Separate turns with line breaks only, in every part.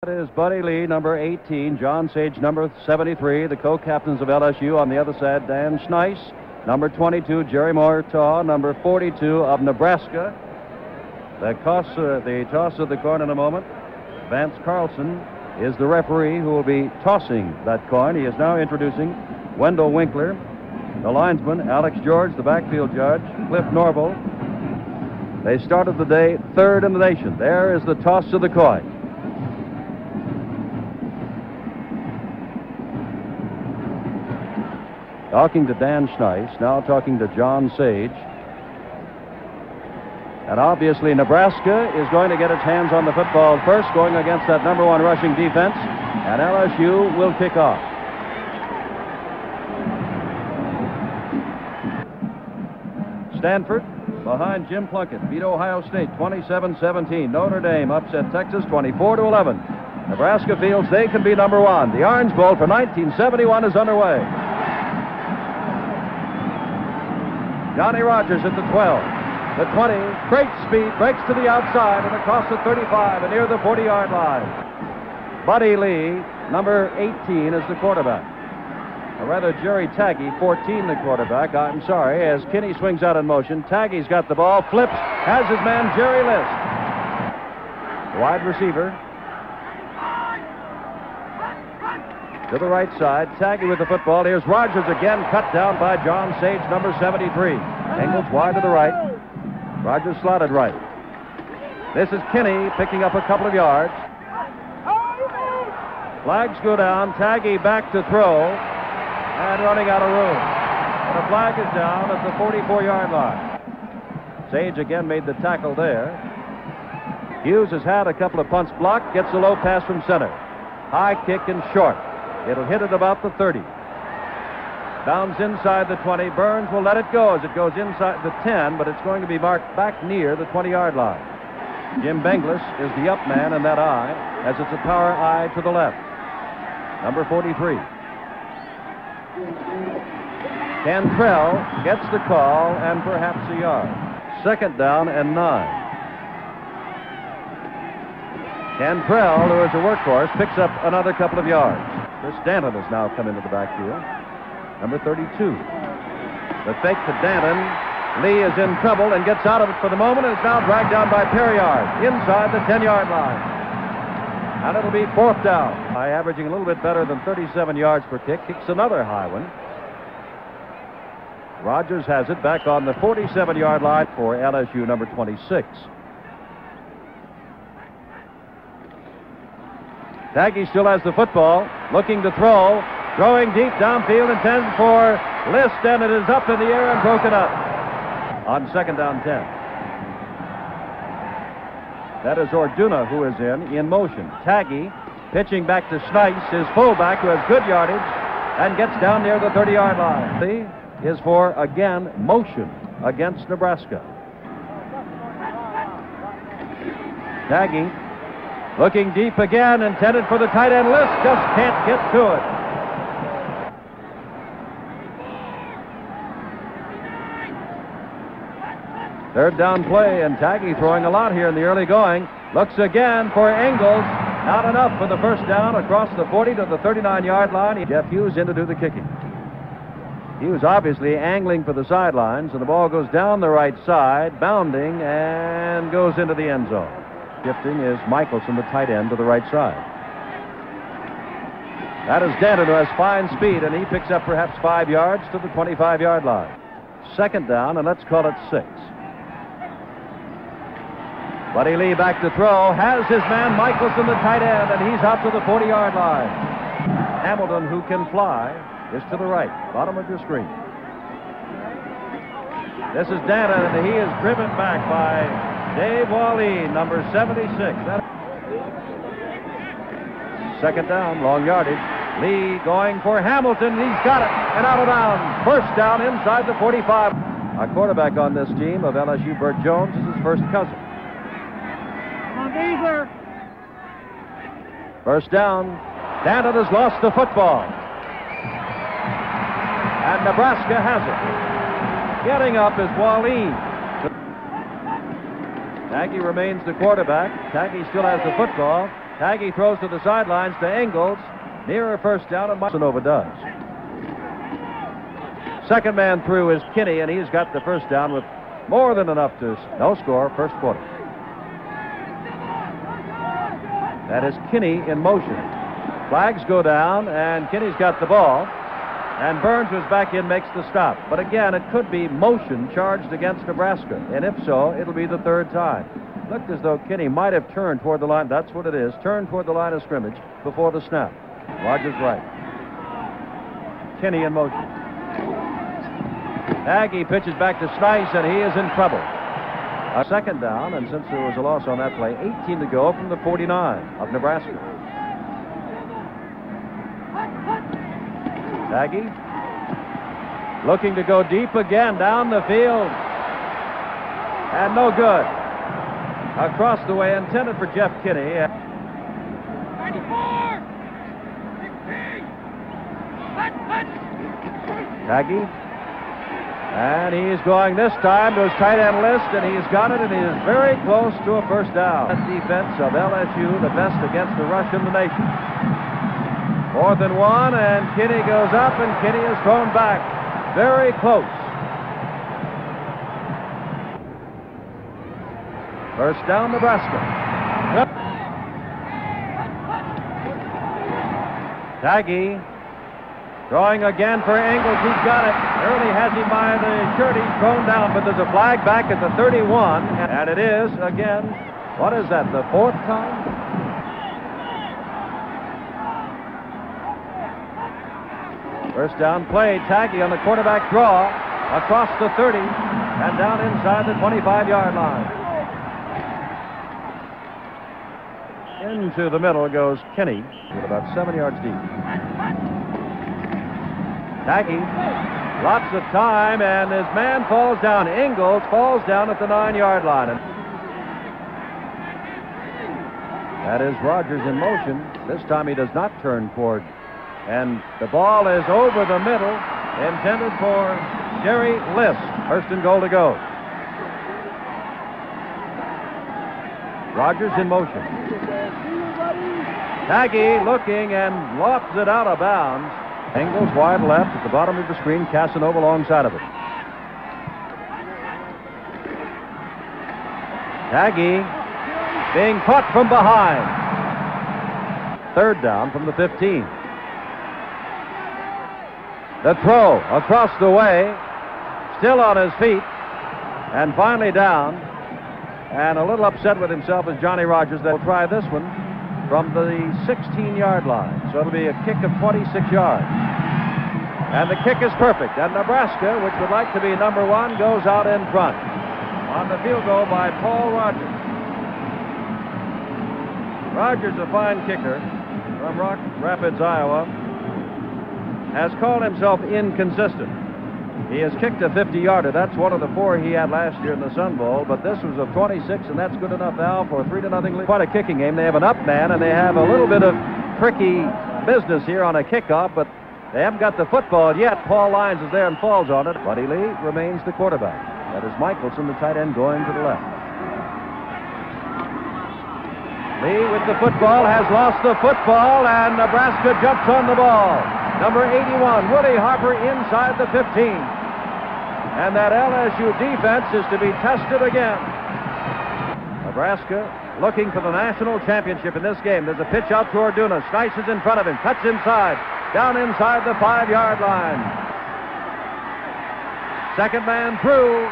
That is Buddy Lee, number 18, John Sage, number 73, the co-captains of LSU. On the other side, Dan Schneis, number 22, Jerry Mortaw, number 42 of Nebraska. The toss of the coin in a moment. Vance Carlson is the referee who will be tossing that coin. He is now introducing Wendell Winkler, the linesman, Alex George, the backfield judge, Cliff Norville. They started the day third in the nation. There is the toss of the coin. Talking to Dan Schneis, now talking to John Sage. And obviously Nebraska is going to get its hands on the football first, going against that number one rushing defense, and LSU will kick off. Stanford behind Jim Plunkett beat Ohio State 27-17. Notre Dame upset Texas 24-11. Nebraska feels they can be number one. The Orange Bowl for 1971 is underway. Johnny Rogers at the 12. The 20, great speed, breaks to the outside and across the 35 and near the 40-yard line. Buddy Lee, number 18, is the quarterback. Or rather, Jerry Taggy, 14, the quarterback. I'm sorry, as Kinney swings out in motion. Taggy's got the ball, flips, has his man Jerry List. Wide receiver. To the right side, Taggy with the football. Here's Rogers again, cut down by John Sage, number 73. Engels wide to the right. Rogers slotted right. This is Kinney picking up a couple of yards. Flags go down. Taggy back to throw and running out of room. And a flag is down at the 44-yard line. Sage again made the tackle there. Hughes has had a couple of punts blocked. Gets a low pass from center. High kick and short. It'll hit at about the 30. Bounds inside the 20. Burns will let it go as it goes inside the 10, but it's going to be marked back near the 20-yard line. Jim Benglis is the up man in that eye, as it's a power eye to the left. Number 43. Cantrell gets the call and perhaps a yard. Second down and 9. Cantrell, who is a workhorse, picks up another couple of yards. Chris Danton has now come into the backfield. Number 32. The fake to Danton. Lee is in trouble and gets out of it for the moment and is now dragged down by Perriard inside the 10-yard line. And it'll be fourth down. By averaging a little bit better than 37 yards per kick, kicks another high one. Rogers has it back on the 47-yard line for LSU, number 26. Taggy still has the football, looking to throw. Throwing deep downfield, intended for List, and it is up in the air and broken up on second down 10. That is Orduna who is in motion. Taggy pitching back to Schneis, his fullback, who has good yardage and gets down near the 30-yard line. C is for, again, motion against Nebraska. Taggy looking deep again, intended for the tight end. List just can't get to it. Third down play, and Taggy throwing a lot here in the early going. Looks again for Engels. Not enough for the first down across the 40 to the 39-yard line. Jeff Hughes in to do the kicking. Hughes obviously angling for the sidelines, and the ball goes down the right side, bounding, and goes into the end zone. Shifting is Michelson, the tight end, to the right side. That is Danton, who has fine speed, and he picks up perhaps 5 yards to the 25-yard line. Second down, and let's call it 6. Buddy Lee back to throw, has his man Michelson, the tight end, and he's out to the 40-yard line. Hamilton, who can fly, is to the right, bottom of your screen. This is Danton, and he is driven back by Dave Wallin, number 76. Second down, long yardage. Lee going for Hamilton. He's got it, and out of bounds. First down inside the 45. Our quarterback on this team of LSU, Burt Jones, is his first cousin. First down. Danton has lost the football. And Nebraska has it. Getting up is Wallin. Taggy remains the quarterback. Taggy still has the football. Taggy throws to the sidelines to Ingalls. Nearer first down, and Nova does. Second man through is Kinney, and he's got the first down with more than enough to no score first quarter. That is Kinney in motion. Flags go down, and Kinney's got the ball. And Burns was back in, makes the stop. But again, it could be motion charged against Nebraska. And if so, it'll be the third time. Looked as though Kinney might have turned toward the line. That's what it is. Turned toward the line of scrimmage before the snap. Rogers right. Kinney in motion. Aggie pitches back to Snice, and he is in trouble. A second down, and since there was a loss on that play, 18 to go from the 49 of Nebraska. Aggie looking to go deep again down the field. And no good. Across the way, intended for Jeff Kinney.
94! 16!
Aggie. And he's going this time to his tight end list, and he's got it, and he is very close to a first down. That defense of LSU, the best against the rush in the nation. 4th and 1, and Kinney goes up, and Kinney is thrown back. Very close. First down, Nebraska. Taggy throwing again for Ingalls. He's got it. Early has him by the shirt. He's thrown down, but there's a flag back at the 31. And it is, again, what is that, the 4th time? First down play. Taggy on the quarterback draw across the 30 and down inside the 25-yard line. Into the middle goes Kinney with about 7 yards deep. Taggy, lots of time, and his man falls down. Ingalls falls down at the 9-yard line. That is Rogers in motion. This time he does not turn toward. And the ball is over the middle, intended for Jerry List. First and goal to go. Rogers in motion. Taggy looking and lofts it out of bounds. Ingalls wide left at the bottom of the screen. Casanova alongside of it. Taggy being caught from behind. Third down from the 15. The throw across the way, still on his feet, and finally down. And a little upset with himself is Johnny Rogers. They'll try this one from the 16-yard line. So it'll be a kick of 26 yards. And the kick is perfect. And Nebraska, which would like to be number 1, goes out in front on the field goal by Paul Rogers. Rogers, a fine kicker from Rock Rapids, Iowa, has called himself inconsistent. He has kicked a 50-yarder. That's one of the 4 he had last year in the Sun Bowl, but this was of 26, and that's good enough, Al, for a 3-0 lead. Quite a kicking game. They have an up man, and they have a little bit of tricky business here on a kickoff, but they haven't got the football yet. Paul Lyons is there and falls on it. Buddy Lee remains the quarterback. That is Michelson, the tight end, going to the left. Lee with the football has lost the football, and Nebraska jumps on the ball. Number 81, Woody Harper inside the 15. And that LSU defense is to be tested again. Nebraska looking for the national championship in this game. There's a pitch out to Orduna. Snice is in front of him. Cuts inside. Down inside the 5-yard line. Second man through.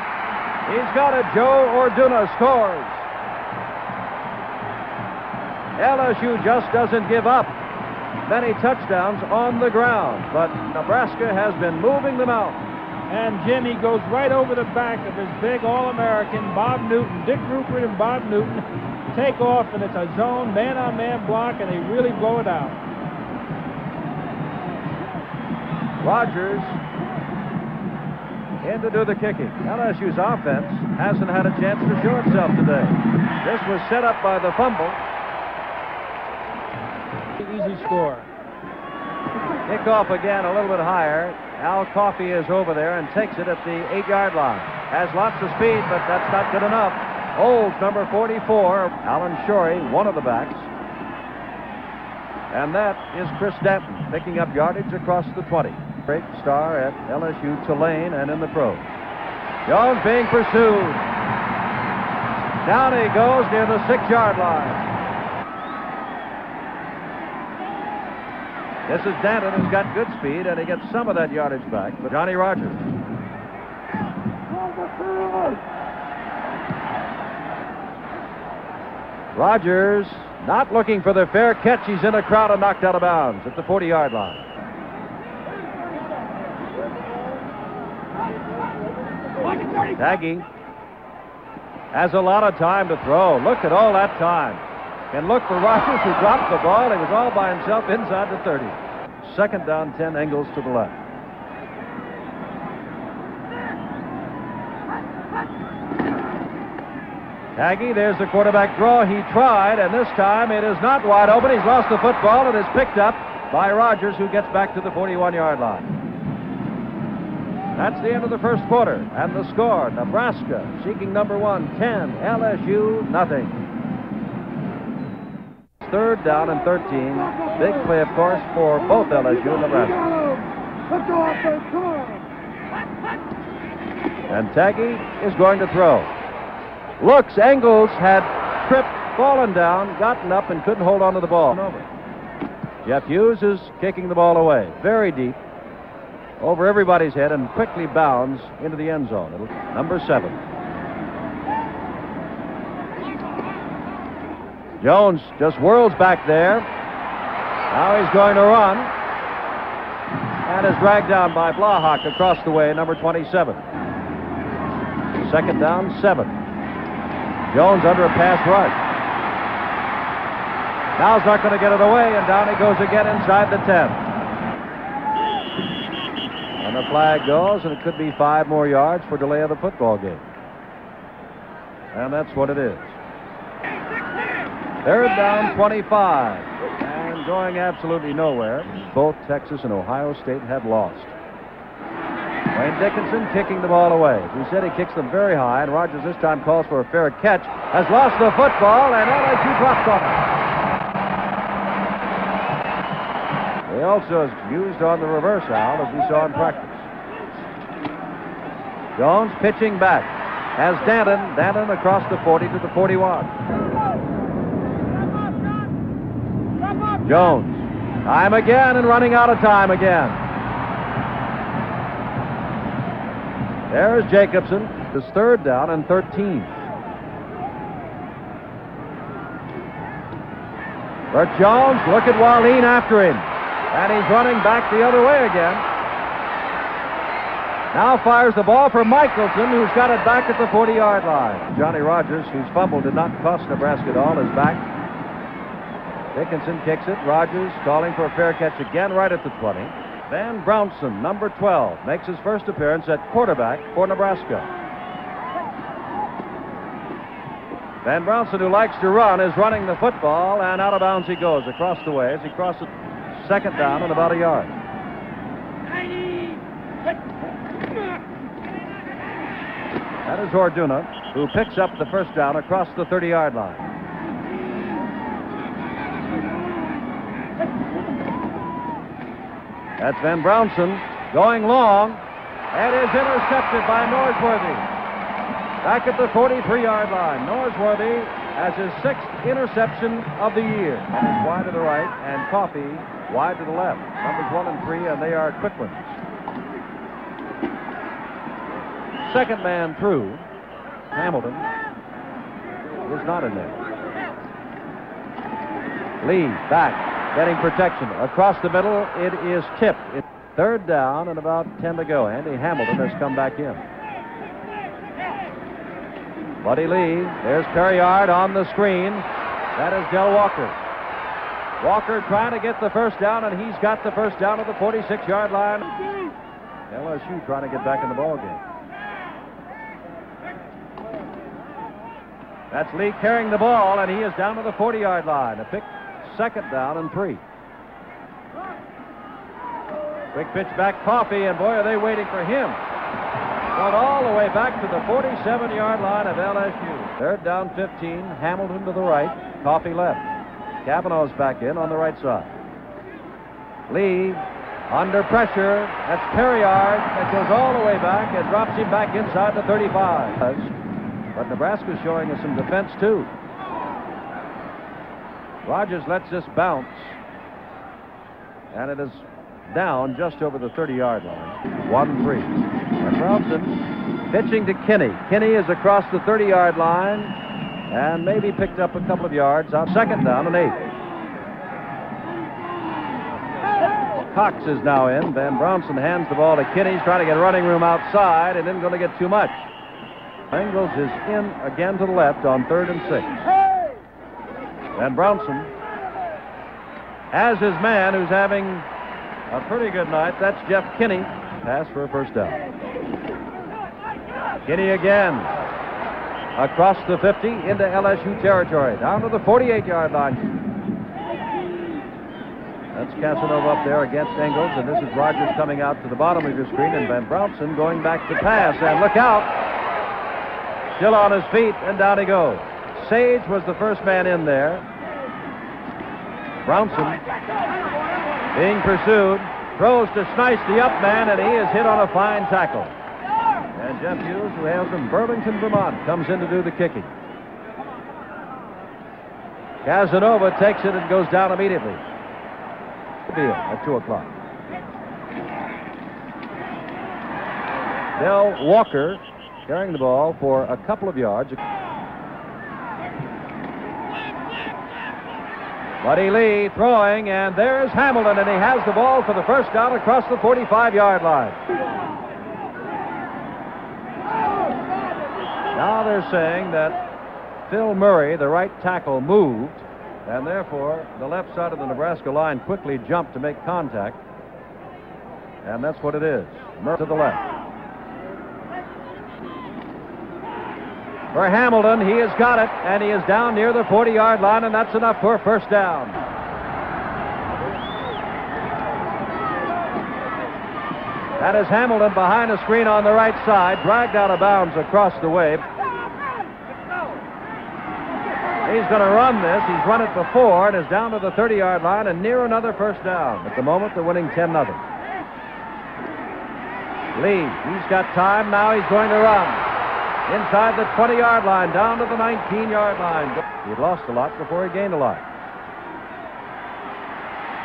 He's got it. Joe Orduna scores. LSU just doesn't give up. Many touchdowns on the ground, but Nebraska has been moving them out.
And Jimmy goes right over the back of his big All-American, Bob Newton. Dick Rupert and Bob Newton take off, and it's a zone man-on-man block, and they really blow it out.
Rogers in to do the kicking. LSU's offense hasn't had a chance to show itself today. This was set up by the fumble.
Easy score.
Kickoff again a little bit higher. Al Coffey is over there and takes it at the 8-yard line. Has lots of speed, but that's not good enough. Holds number 44, Alan Shorey, one of the backs. And that is Chris Danton picking up yardage across the 20. Great star at LSU, Tulane, and in the pros. Jones being pursued. Down he goes near the 6-yard line. This is Danton, who's got good speed, and he gets some of that yardage back. But Johnny Rogers. Rogers not looking for the fair catch. He's in a crowd and knocked out of bounds at the 40-yard line. Taggy has a lot of time to throw. Look at all that time. And look for Rogers, who dropped the ball. He was all by himself inside the 30. Second down, 10, Engels to the left. Taggy, there's the quarterback draw. He tried, and this time it is not wide open. He's lost the football. It is picked up by Rogers, who gets back to the 41-yard line. That's the end of the first quarter. And the score, Nebraska seeking number 1, 10, LSU, nothing. Third down and 13. Big play, of course, for both LSU and Nebraska. And Taggy is going to throw. Looks, Engels had tripped, fallen down, gotten up, and couldn't hold on to the ball. Jeff Hughes is kicking the ball away. Very deep. Over everybody's head and quickly bounds into the end zone. Number 7. Jones just whirls back there. Now he's going to run. And is dragged down by Blahak across the way, number 27. Second down, 7. Jones under a pass rush. Now he's not going to get it away, and down he goes again inside the 10. And the flag goes, and it could be 5 more yards for delay of the football game. And that's what it is. Third down, 25. And going absolutely nowhere. Both Texas and Ohio State have lost. Wayne Dickinson kicking the ball away. As we said, he kicks them very high, and Rogers this time calls for a fair catch. Has lost the football, and LSU drops on it. He also is used on the reverse out, as we saw in practice. Jones pitching back. Has Danton. Danton across the 40 to the 41. Jones. Time again and running out of time again. There's Jacobson. His third down and 13. Bert Jones, look at Wallin after him. And he's running back the other way again. Now fires the ball for Michelson, who's got it back at the 40-yard line. Johnny Rogers, whose fumble did not cost Nebraska at all, is back. Dickinson kicks it. Rogers calling for a fair catch again right at the 20. Van Brownson, number 12, makes his first appearance at quarterback for Nebraska. Van Brownson, who likes to run, is running the football, and out of bounds he goes across the way as he crosses second down and about a yard. That is Orduna, who picks up the first down across the 30-yard line. That's Van Brownson going long, and is intercepted by Norsworthy. Back at the 43-yard line, Norsworthy has his 6th interception of the year. And it's wide to the right, and Coffey wide to the left. Numbers 1 and 3, and they are quick ones. Second man through. Hamilton is not in there. Lee back. Getting protection. Across the middle, it is tipped. It's third down and about 10 to go. Andy Hamilton has come back in. Buddy Lee, there's Perriard on the screen. That is Del Walker. Walker trying to get the first down, and he's got the first down at the 46-yard line. LSU trying to get back in the ball game. That's Lee carrying the ball, and he is down to the 40-yard line. A pick. Second down and 3. Quick pitch back, Coffey, and boy, are they waiting for him. Going all the way back to the 47-yard line of LSU. Third down, 15. Hamilton to the right, Coffey left. Cavanaugh's back in on the right side. Lee under pressure. That's Perriard. That goes all the way back and drops him back inside the 35. But Nebraska's showing us some defense, too. Rogers lets this bounce. And it is down just over the 30-yard line. 1-3. And Brownson pitching to Kinney. Kinney is across the 30-yard line and maybe picked up a couple of yards on second down and 8. Cox is now in. Van Brownson hands the ball to Kinney. He's trying to get running room outside and isn't going to get too much. Engels is in again to the left on 3rd and 6. Van Brownson has his man who's having a pretty good night. That's Jeff Kinney. Pass for a first down. Kinney again. Across the 50 into LSU territory. Down to the 48-yard line. That's Casanova up there against Engels. And this is Rogers coming out to the bottom of your screen. And Van Brownson going back to pass. And look out. Still on his feet. And down he goes. Sage was the first man in there. Brownson being pursued, throws to Snice, the up man, and he is hit on a fine tackle. And Jeff Hughes, who hails from Burlington, Vermont, comes in to do the kicking. Casanova takes it and goes down immediately. Field at 2 o'clock. Del Walker carrying the ball for a couple of yards. Buddy Lee throwing, and there's Hamilton, and he has the ball for the first down across the 45-yard line. Now they're saying that Phil Murray, the right tackle, moved, and therefore the left side of the Nebraska line quickly jumped to make contact. And that's what it is. Murray to the left. For Hamilton, he has got it, and he is down near the 40-yard line, and that's enough for a first down. That is Hamilton behind the screen on the right side, dragged out of bounds across the way. He's going to run this. He's run it before and is down to the 30-yard line and near another first down. At the moment, they're winning 10-0. Lee, he's got time. Now he's going to run. Inside the 20-yard line, down to the 19-yard line. He'd lost a lot before he gained a lot.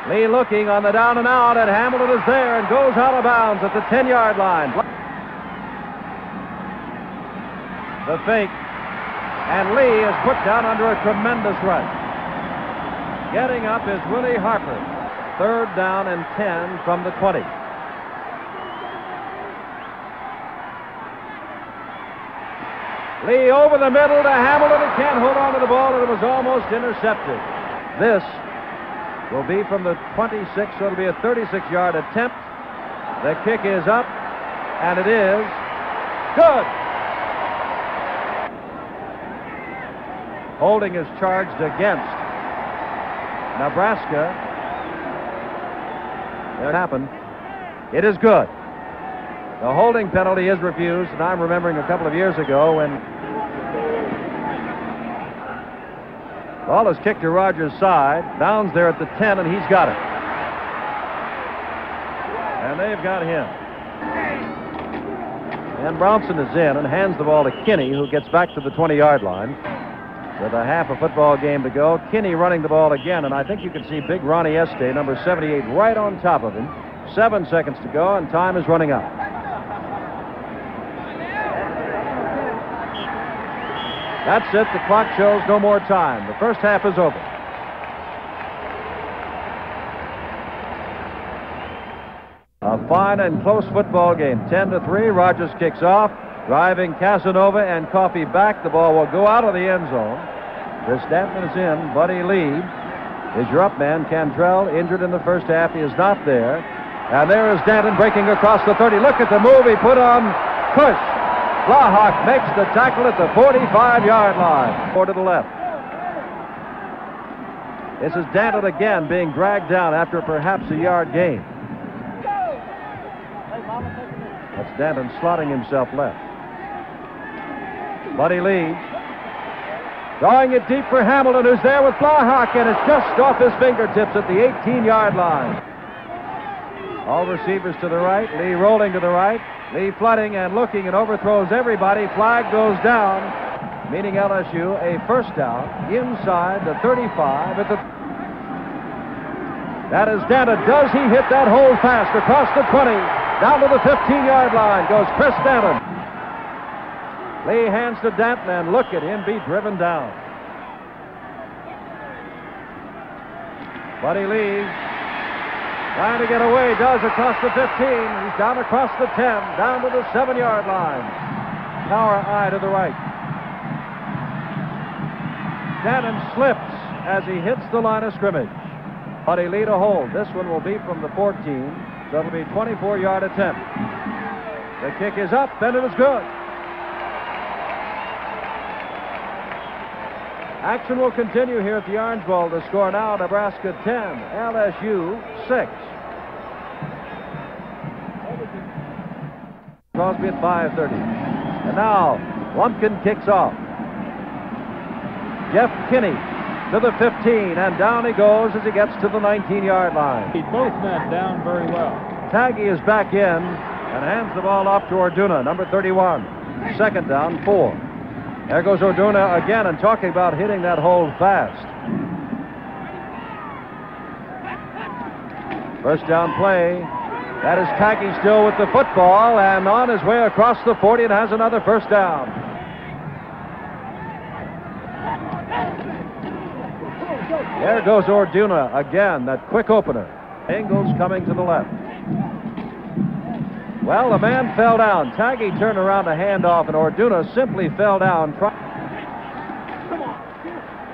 Lee looking on the down and out, and Hamilton is there and goes out of bounds at the 10-yard line. The fake, and Lee is put down under a tremendous rush. Getting up is Willie Harper. 3rd down and 10 from the 20. Lee over the middle to Hamilton. He can't hold on to the ball, and it was almost intercepted. This will be from the 26, so it'll be a 36-yard attempt. The kick is up, and it is good. Holding is charged against Nebraska. It happened. It is good. The holding penalty is refused, and I'm remembering a couple of years ago when ball is kicked to Rogers' side. Downs there at the 10, and he's got it. And they've got him. And Brownson is in and hands the ball to Kinney, who gets back to the 20-yard line. With a half a football game to go. Kinney running the ball again, and I think you can see big Ronnie Este, number 78, right on top of him. 7 seconds to go, and time is running out. That's it. The clock shows no more time. The first half is over. A fine and close football game. 10-3. Rogers kicks off. Driving Casanova and Coffey back. The ball will go out of the end zone. The Stanton is in. Buddy Lee is your up man. Cantrell injured in the first half. He is not there. And there is Danton breaking across the 30. Look at the move he put on Cush. Blahawk makes the tackle at the 45-yard line. Or to the left. This is Danton again being dragged down after perhaps a yard gain. That's Danton slotting himself left. Buddy Lee Throwing it deep for Hamilton, who's there with Blahak, and it's just off his fingertips at the 18-yard line. All receivers to the right. Lee rolling to the right. Lee flooding and looking and overthrows everybody. Flag goes down, meaning LSU a first down inside the 35 at the... That is Danton. Does he hit that hold fast across the 20? Down to the 15-yard line goes Chris Danton. Lee hands to Danton, and look at him be driven down. Buddy Lee trying to get away, does across the 15. He's down across the 10, down to the 7-yard line. Power eye to the right. Danton slips as he hits the line of scrimmage. Buddy Lee to hold. This one will be from the 14, so it'll be a 24-yard attempt. The kick is up, and it is good. Action will continue here at the Orange Bowl. The score now, Nebraska 10, LSU 6. Crosby at 5:30. And now, Lumpkin kicks off. Jeff Kinney to the 15, and down he goes as he gets to the 19-yard line.
Both men down very well.
Taggy is back in and hands the ball off to Orduna, number 31. Second down, 4. There goes Orduna again, and talking about hitting that hold fast. First down play. That is Taggy still with the football and on his way across the 40 and has another first down. There goes Orduna again, that quick opener. Ingles coming to the left. Well, the man fell down. Taggy turned around to hand off, and Orduna simply fell down.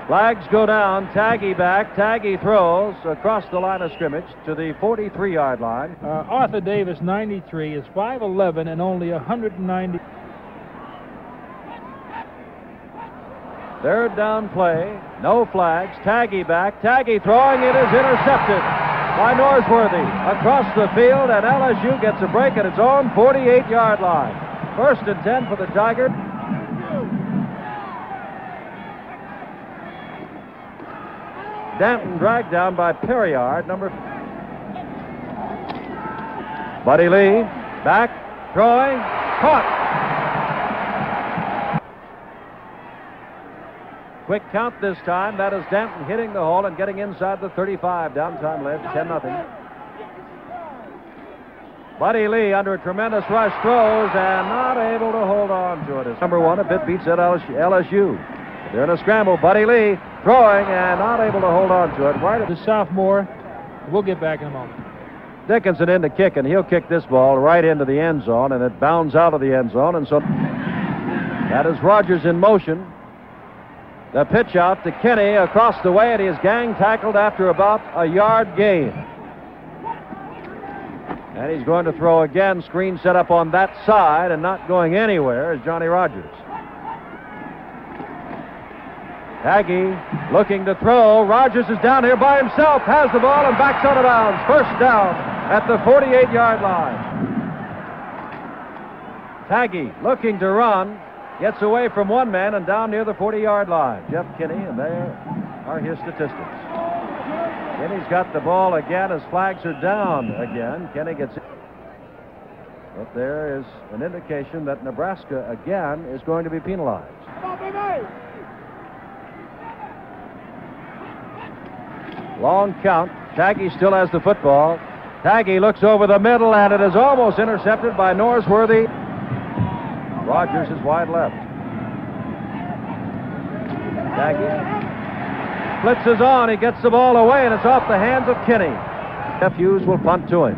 Flags go down. Taggy back. Taggy throws across the line of scrimmage to the 43-yard line.
Arthur Davis, 93, is 5'11" and only 190.
Third down play. No flags. Taggy back. Taggy throwing. It is intercepted by Norsworthy across the field, and LSU gets a break at its own 48-yard line. First and 10 for the Tigers. Danton dragged down by Perriard, number... Buddy Lee, back, throwing, caught. Quick count this time. That is Danton hitting the hole and getting inside the 35. Downtime led 10-0. Buddy Lee under a tremendous rush throws and not able to hold on to it. It's number 1, a bit beats at LSU. They're in a scramble. Buddy Lee throwing and not able to hold on to it. Right at
The sophomore. We'll get back in a moment.
Dickinson in to kick, and he'll kick this ball right into the end zone, and it bounds out of the end zone. And so that is Rogers in motion. The pitch out to Kinney across the way, and he is gang tackled after about a yard gain. And he's going to throw again. Screen set up on that side and not going anywhere is Johnny Rogers. Taggy looking to throw. Rogers is down here by himself, has the ball and backs out of bounds. First down at the 48-yard line. Taggy looking to run. Gets away from one man and down near the 40-yard line. Jeff Kinney, and there are his statistics. Kinney's got the ball again as flags are down again. Kinney gets it. But there is an indication that Nebraska again is going to be penalized. Long count. Taggy still has the football. Taggy looks over the middle, and it is almost intercepted by Norsworthy. Rogers is wide left. Taggy blitzes on. He gets the ball away, and it's off the hands of Kinney. Jeff Hughes will punt to him.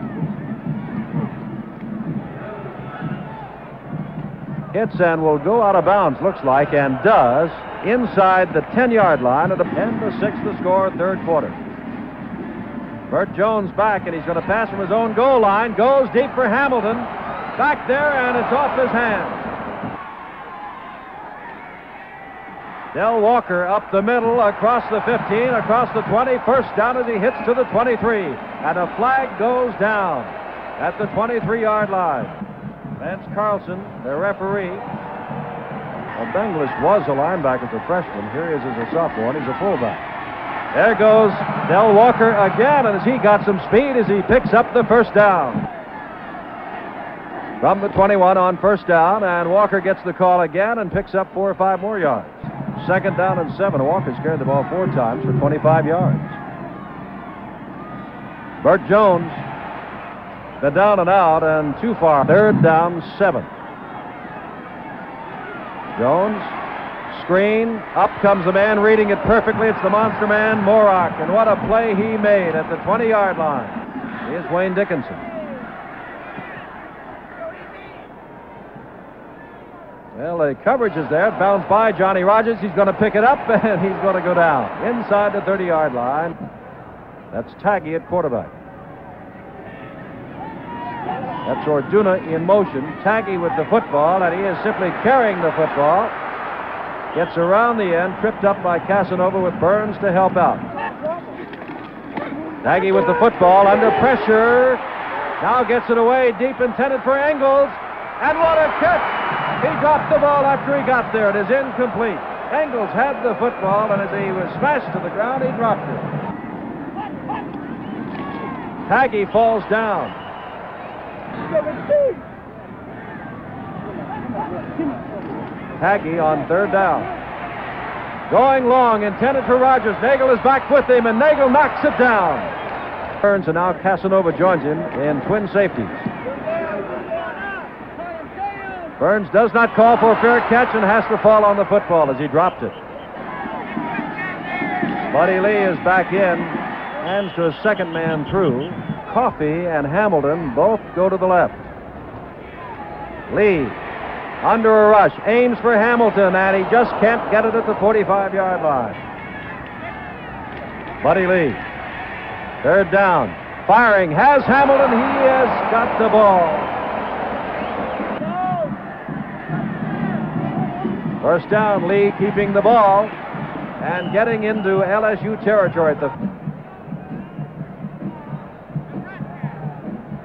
Hits and will go out of bounds, looks like, and does, inside the 10-yard line at the end of 6 to score, third quarter. Burt Jones back, and he's going to pass from his own goal line. Goes deep for Hamilton. Back there, and it's off his hands. Del Walker up the middle, across the 15, across the 20. First down as he hits to the 23. And a flag goes down at the 23-yard line. Vance Carlson, the referee. Well, Benglis was a linebacker as a freshman. Here he is as a sophomore, and he's a fullback. There goes Del Walker again, and as he got some speed as he picks up the first down. From the 21 on first down, and Walker gets the call again and picks up 4 or 5 more yards. Second down and 7. Walker's carried the ball 4 times for 25 yards. Burt Jones, the down and out, and too far. Third down, 7. Jones, screen, up comes the man reading it perfectly. It's the monster man, Morak, and what a play he made at the 20-yard line. Here's Wayne Dickinson. Well, the coverage is there. It bounced by Johnny Rogers. He's going to pick it up, and he's going to go down inside the 30-yard line. That's Taggy at quarterback. That's Orduna in motion. Taggy with the football, and he is simply carrying the football. Gets around the end, tripped up by Casanova with Burns to help out. Taggy with the football, under pressure. Now gets it away, deep intended for Engels. And what a catch! He dropped the ball after he got there. It is incomplete. Engels had the football, and as he was smashed to the ground, he dropped it. Taggy falls down. Taggy on third down. Going long, intended for Rogers. Nagel is back with him, and Nagel knocks it down. Burns, and now Casanova joins him in twin safeties. Burns does not call for a fair catch and has to fall on the football as he dropped it. Buddy Lee is back in, hands to a second man through. Coffey and Hamilton both go to the left. Lee under a rush, aims for Hamilton, and he just can't get it at the 45-yard line. Buddy Lee, third down, firing, has Hamilton. He has got the ball. First down, Lee keeping the ball and getting into LSU territory.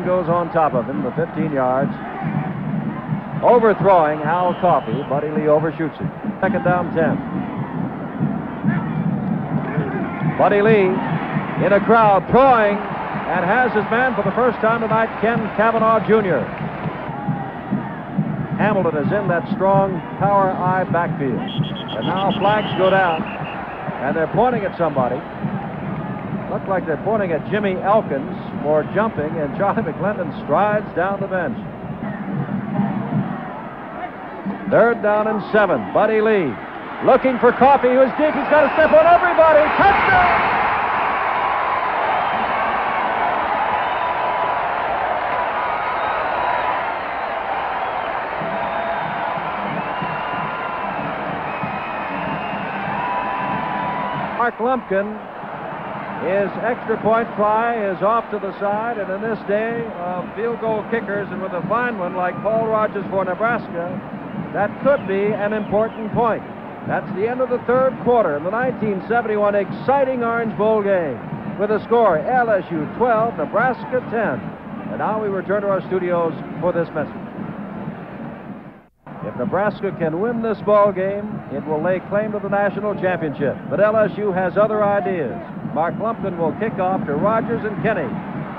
Goes on top of him, the 15 yards. Overthrowing Hal Coffey. Buddy Lee overshoots him. Second down, 10. Buddy Lee in a crowd throwing and has his man for the first time tonight, Ken Cavanaugh Jr. Hamilton is in that strong power I backfield. And now flags go down, and they're pointing at somebody. Look like they're pointing at Jimmy Elkins for jumping, and Charlie McClendon strides down the bench. Third down and 7. Buddy Lee looking for Coffey, who is deep. He's got to step on everybody. Touchdown! Mark Lumpkin, his extra point try is off to the side, and in this day of field goal kickers, and with a fine one like Paul Rogers for Nebraska, that could be an important point. That's the end of the third quarter in the 1971 exciting Orange Bowl game, with a score LSU 12, Nebraska 10. And now we return to our studios for this message. If Nebraska can win this ball game, it will lay claim to the national championship. But LSU has other ideas. Mark Lumpkin will kick off to Rogers and Kenny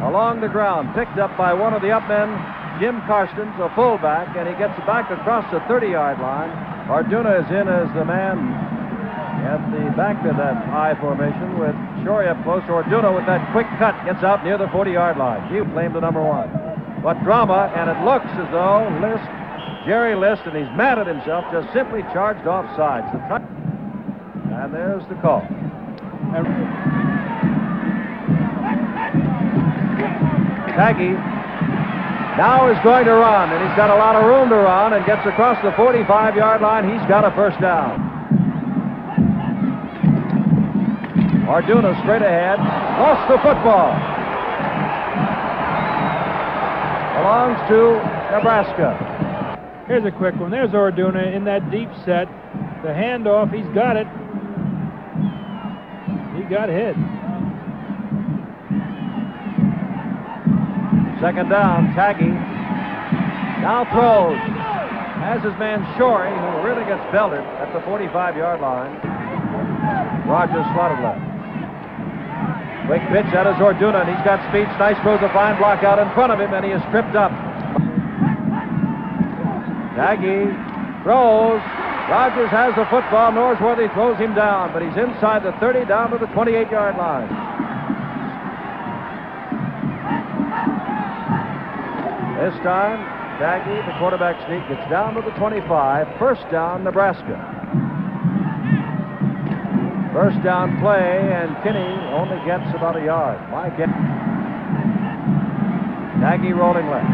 along the ground, picked up by one of the up men, Jim Karstens, a fullback, and he gets back across the 30-yard line. Orduna is in as the man at the back of that I formation with Shorey up close. Orduna with that quick cut gets out near the 40-yard line. He claimed the number 1. But drama, and it looks as though Jerry List, and he's mad at himself, just simply charged off sides. And there's the call. Taggy now is going to run, and he's got a lot of room to run, and gets across the 45-yard line. He's got a first down. Orduna straight ahead, lost the football. Belongs to Nebraska.
Here's a quick one. There's Orduna in that deep set. The handoff, he's got it. He got hit. Second down, Taggy now throws.
Has his man Shorey, who really gets belted at the 45-yard line. Rogers slotted left. Quick pitch out of Orduna, and he's got speed. Nice throws a fine block out in front of him, and he is tripped up. Nagy throws. Rogers has the football. Norsworthy throws him down, but he's inside the 30, down to the 28-yard line. This time, Nagy, the quarterback sneak, gets down to the 25. First down, Nebraska. First down play, and Kinney only gets about a yard. Nagy rolling left.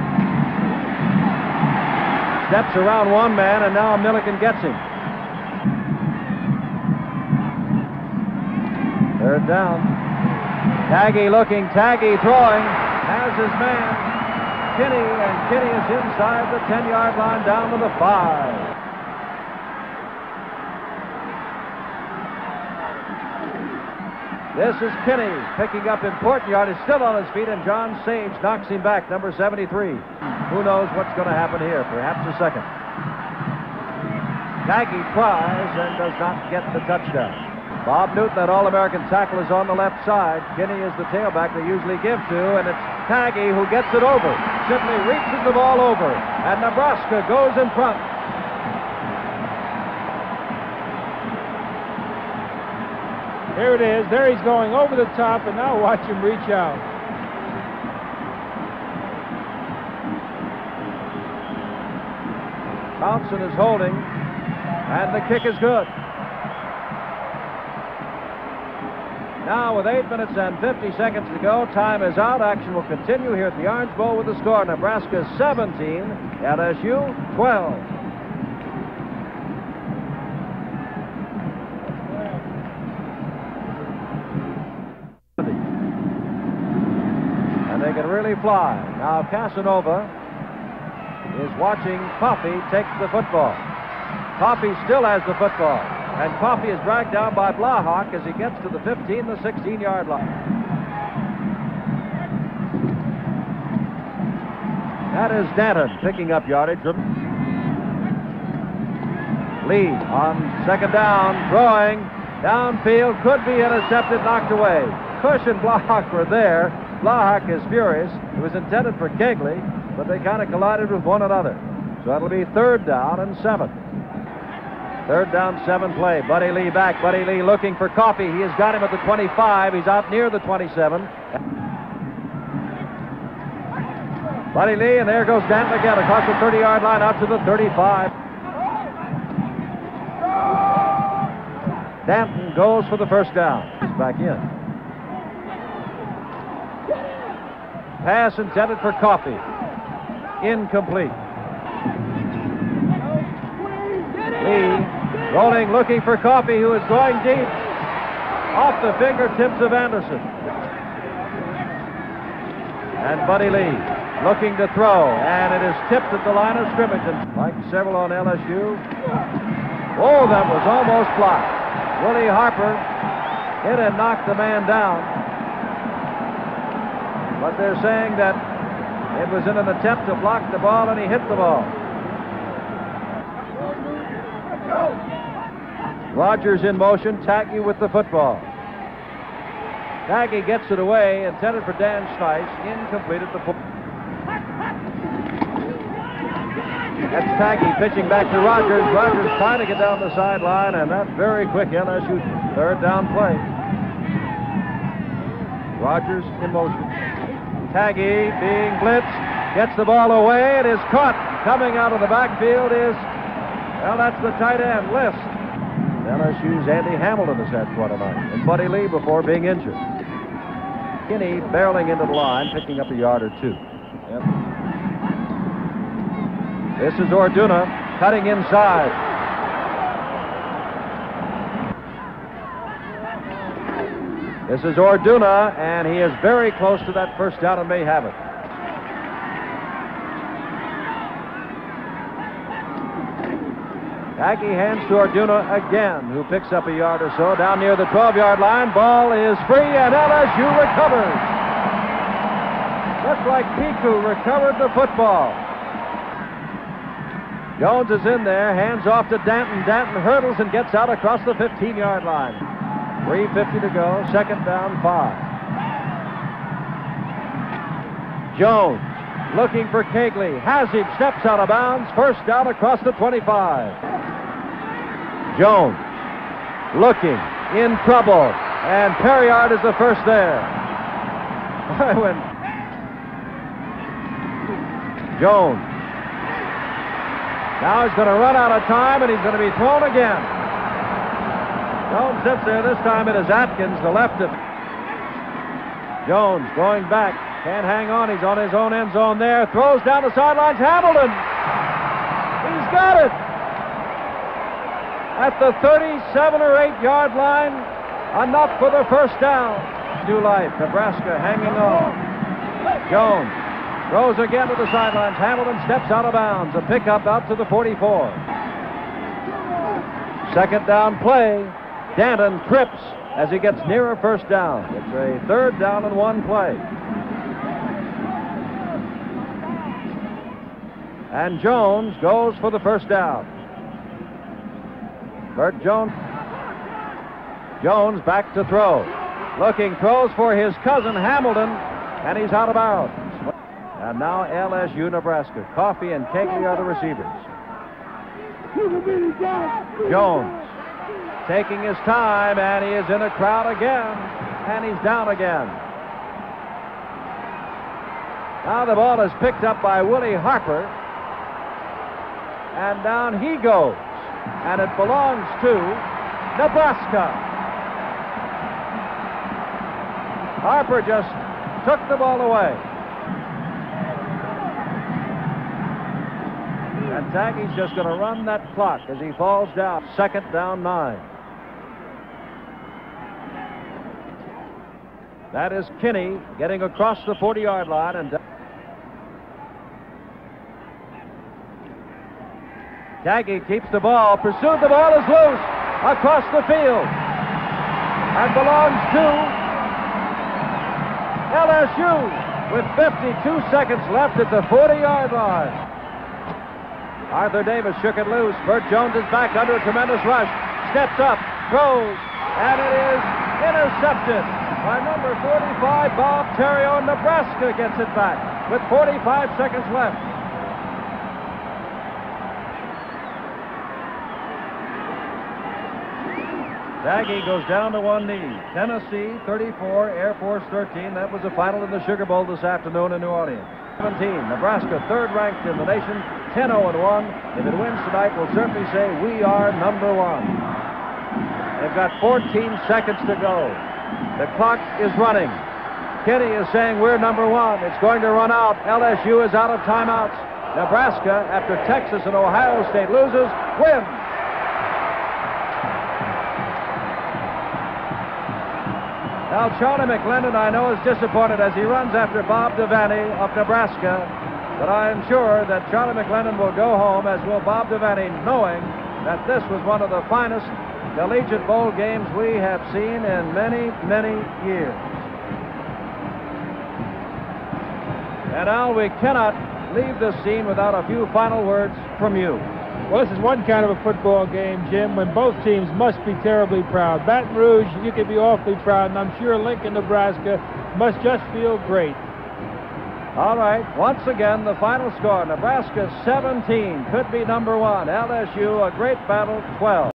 Steps around one man, and now Milliken gets him. Third down. Nagy looking, Nagy throwing, has his man. Kinney, and Kinney is inside the 10-yard line, down to the 5. This is Kinney picking up important yard. He's still on his feet, and John Sage knocks him back, number 73. Who knows what's going to happen here? Perhaps a second. Nagy tries and does not get the touchdown. Bob Newton, that All-American tackle, is on the left side. Kinney is the tailback they usually give to, and it's Nagy who gets it over. Simply reaches the ball over, and Nebraska goes in front.
Here it is. There he's going over the top, and now watch him reach out.
Thompson is holding, and the kick is good. Now, with 8 minutes and 50 seconds to go, time is out. Action will continue here at the Orange Bowl with the score: Nebraska 17, LSU 12. And they can really fly. Now, Casanova is watching Coffey take the football. Coffey still has the football. And Coffey is dragged down by Blahak as he gets to the 15, the 16-yard line. That is Danton picking up yardage. Lee on second down, throwing downfield, could be intercepted, knocked away. Cush and Blahak were there. Blahak is furious. It was intended for Kegley, but they kind of collided with one another. So it'll be 3rd down and 7. 3rd down, 7 play. Buddy Lee back. Buddy Lee looking for Coffey. He has got him at the 25. He's out near the 27. Buddy Lee, and there goes Danton again across the 30-yard line out to the 35. Danton goes for the first down. He's back in. Pass intended for Coffey. Incomplete. Lee rolling, looking for Coffey, who is going deep off the fingertips of Anderson. And Buddy Lee looking to throw, and it is tipped at the line of scrimmage. And like several on LSU, oh, that was almost blocked. Willie Harper hit and knocked the man down. But they're saying that it was in an attempt to block the ball, and he hit the ball. Rogers in motion, Nagy with the football. Nagy gets it away, intended for Dan Schneis, incomplete at the point. That's Nagy pitching back to Rogers. Rogers trying to get down the sideline, and that's very quick LSU 3rd down play. Rogers in motion. Nagy being blitzed, gets the ball away, and is caught. Coming out of the backfield is, well, that's the tight end, List. LSU's Andy Hamilton has had quite a night, and Buddy Lee before being injured. Kinney barreling into the line, picking up a yard or 2. Yep. This is Orduna cutting inside. This is Orduna, and he is very close to that first down and may have it. Nagy hands to Orduna again, who picks up a yard or so down near the 12-yard line. Ball is free, and LSU recovers. Looks like Piku recovered the football. Jones is in there, hands off to Danton. Danton hurdles and gets out across the 15-yard line. 3:50 to go, second down, 5. Jones looking for Kegley. Has him, steps out of bounds, first down across the 25. Jones looking, in trouble, and Perriard is the first there. Jones. Now he's going to run out of time, and he's going to be thrown again. Jones sits there. This time it is Atkins, the left of Jones going back. Can't hang on. He's on his own end zone there. Throws down the sidelines. Hamilton. He's got it. At the 37 or 8-yard line. Enough for the first down. New life. Nebraska hanging on. Jones throws again to the sidelines. Hamilton steps out of bounds. A pickup out to the 44. Second down play. Danton trips as he gets nearer first down. It's a third down and 1 play. And Jones goes for the first down. Bert Jones. Jones back to throw. Looking, throws for his cousin Hamilton, and he's out of bounds. And now LSU, Nebraska. Coffey and Kegley are the receivers. Jones taking his time, and he is in a crowd again, and he's down again. Now the ball is picked up by Willie Harper, and down he goes, and it belongs to Nebraska. Harper just took the ball away. And Taggy's just going to run that clock as he falls down. Second down, 9. That is Kinney getting across the 40-yard line. And Taggy keeps the ball. Pursued. The ball is loose across the field. And belongs to LSU with 52 seconds left at the 40-yard line. Arthur Davis shook it loose. Bert Jones is back under a tremendous rush. Steps up, throws, and it is intercepted by number 45, Bob Terrio. Nebraska gets it back with 45 seconds left. Taggy goes down to one knee. Tennessee 34, Air Force 13. That was the final in the Sugar Bowl this afternoon in New Orleans. 17. Nebraska, third ranked in the nation, 10-0-1. If it wins tonight, we'll certainly say we are number 1. They've got 14 seconds to go. The clock is running. Kinney is saying we're number 1. It's going to run out. LSU is out of timeouts. Nebraska, after Texas and Ohio State loses, wins. Now, Charlie McClendon, I know, is disappointed as he runs after Bob Devaney of Nebraska, but I am sure that Charlie McClendon will go home, as will Bob Devaney, knowing that this was one of the finest collegiate bowl games we have seen in many, many years. And Al, we cannot leave this scene without a few final words from you.
Well, this is one kind of a football game, Jim, when both teams must be terribly proud. Baton Rouge, you can be awfully proud, and I'm sure Lincoln, Nebraska, must just feel great.
All right, once again, the final score, Nebraska 17, could be number 1. LSU, a great battle, 12.